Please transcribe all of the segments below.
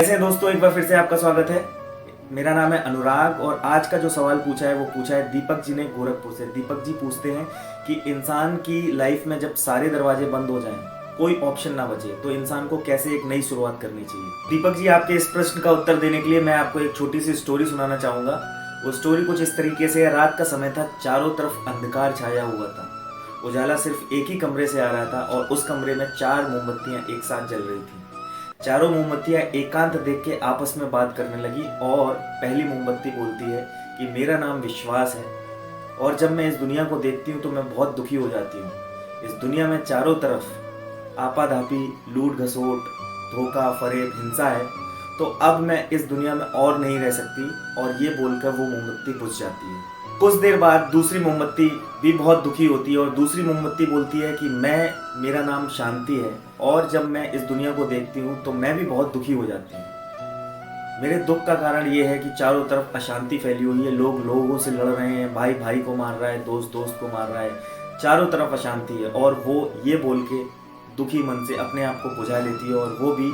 कैसे हैं दोस्तों, एक बार फिर से आपका स्वागत है। मेरा नाम है अनुराग और आज का जो सवाल पूछा है वो पूछा है दीपक जी ने गोरखपुर से। दीपक जी पूछते हैं कि इंसान की लाइफ में जब सारे दरवाजे बंद हो जाएं, कोई ऑप्शन ना बचे, तो इंसान को कैसे एक नई शुरुआत करनी चाहिए। दीपक जी, आपके इस प्रश्न का उत्तर देने के लिए मैं आपको एक छोटी सी स्टोरी सुनाना चाहूँगा। वो स्टोरी कुछ इस तरीके से है। रात का समय था, चारों तरफ अंधकार छाया हुआ था। उजाला सिर्फ एक ही कमरे से आ रहा था और उस कमरे में 4 मोमबत्तियां एक साथ जल रही थी। चारों मोमबत्तियां एकांत देख के आपस में बात करने लगी और पहली मोमबत्ती बोलती है कि मेरा नाम विश्वास है और जब मैं इस दुनिया को देखती हूँ तो मैं बहुत दुखी हो जाती हूँ। इस दुनिया में चारों तरफ आपाधापी, लूट घसोट, धोखा, फरेब, हिंसा है, तो अब मैं इस दुनिया में और नहीं रह सकती। और ये बोलकर वो मोमबत्ती बुझ जाती है। कुछ देर बाद दूसरी मोमबत्ती भी बहुत दुखी होती है और दूसरी मोमबत्ती बोलती है कि मेरा नाम शांति है और जब मैं इस दुनिया को देखती हूँ तो मैं भी बहुत दुखी हो जाती हूँ। मेरे दुख का कारण ये है कि चारों तरफ अशांति फैली हुई है, लोग लोगों से लड़ रहे हैं, भाई भाई को मार रहा है, दोस्त दोस्त को मार रहा है, चारों तरफ अशांति है। और वो ये बोल के दुखी मन से अपने आप को बुझा लेती है और वो भी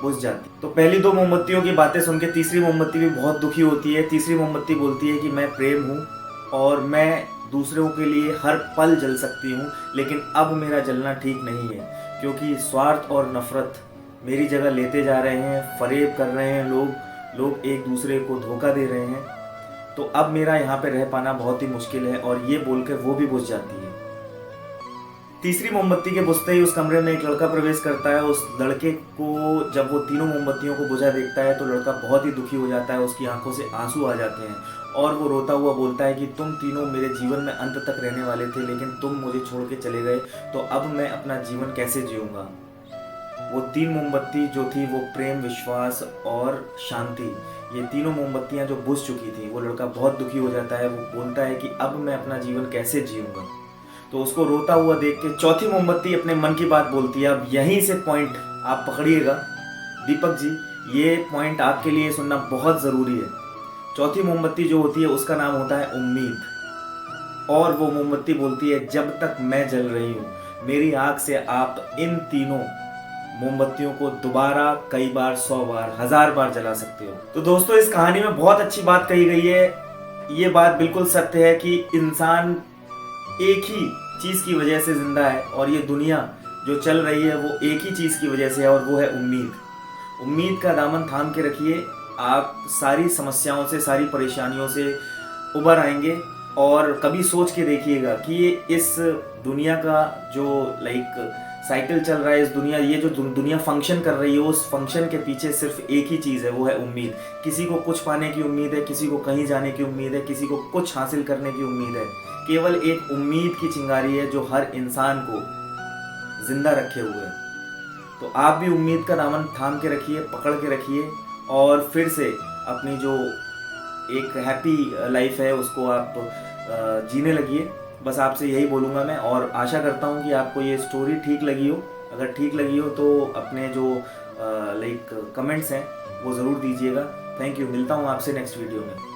बुझ जाती। तो पहली 2 मोमबत्तियों की बातें सुन के तीसरी मोमबत्ती भी बहुत दुखी होती है। तीसरी मोमबत्ती बोलती है कि मैं प्रेम हूँ और मैं दूसरों के लिए हर पल जल सकती हूँ, लेकिन अब मेरा जलना ठीक नहीं है क्योंकि स्वार्थ और नफरत मेरी जगह लेते जा रहे हैं, फरेब कर रहे हैं, लोग एक दूसरे को धोखा दे रहे हैं। तो अब मेरा यहाँ पे रह पाना बहुत ही मुश्किल है। और ये बोलकर वो भी बुझ जाती है। तीसरी मोमबत्ती के बुझते ही उस कमरे में एक लड़का प्रवेश करता है। उस लड़के को जब वो तीनों मोमबत्तियों को बुझा देखता है तो लड़का बहुत ही दुखी हो जाता है, उसकी आंखों से आंसू आ जाते हैं और वो रोता हुआ बोलता है कि तुम तीनों मेरे जीवन में अंत तक रहने वाले थे, लेकिन तुम मुझे छोड़ के चले गए, तो अब मैं अपना जीवन कैसे जीऊँगा। वो 3 मोमबत्ती जो थी वो प्रेम, विश्वास और शांति, ये तीनों मोमबत्तियाँ जो बुझ चुकी थी, वो लड़का बहुत दुखी हो जाता है। वो बोलता है कि अब मैं अपना जीवन कैसे जीऊँगा। तो उसको रोता हुआ देख के चौथी मोमबत्ती अपने मन की बात बोलती है। अब यहीं से पॉइंट आप पकड़िएगा दीपक जी, ये पॉइंट आपके लिए सुनना बहुत ज़रूरी है। चौथी मोमबत्ती जो होती है उसका नाम होता है उम्मीद। और वो मोमबत्ती बोलती है जब तक मैं जल रही हूँ, मेरी आँख से आप इन तीनों मोमबत्तियों को दोबारा कई बार, 100 बार, 1000 बार जला सकते हो। तो दोस्तों, इस कहानी में बहुत अच्छी बात कही गई है। ये बात बिल्कुल सत्य है कि इंसान एक ही चीज़ की वजह से जिंदा है और ये दुनिया जो चल रही है वो एक ही चीज़ की वजह से है और वो है उम्मीद। उम्मीद का दामन थाम के रखिए, आप सारी समस्याओं से, सारी परेशानियों से उबर आएंगे। और कभी सोच के देखिएगा कि ये इस दुनिया का जो साइकिल चल रहा है, इस दुनिया, ये जो दुनिया फंक्शन कर रही है, उस फंक्शन के पीछे सिर्फ एक ही चीज़ है, वो है उम्मीद। किसी को कुछ पाने की उम्मीद है, किसी को कहीं जाने की उम्मीद है, किसी को कुछ हासिल करने की उम्मीद है। केवल एक उम्मीद की चिंगारी है जो हर इंसान को जिंदा रखे हुए है। तो आप भी उम्मीद का दामन थाम के रखिए, पकड़ के रखिए और फिर से अपनी जो एक हैप्पी लाइफ है उसको आप जीने लगिए। बस आपसे यही बोलूँगा मैं, और आशा करता हूँ कि आपको ये स्टोरी ठीक लगी हो। अगर ठीक लगी हो तो अपने जो कमेंट्स हैं वो ज़रूर दीजिएगा। Thank you. मिलता हूँ आपसे नेक्स्ट वीडियो में।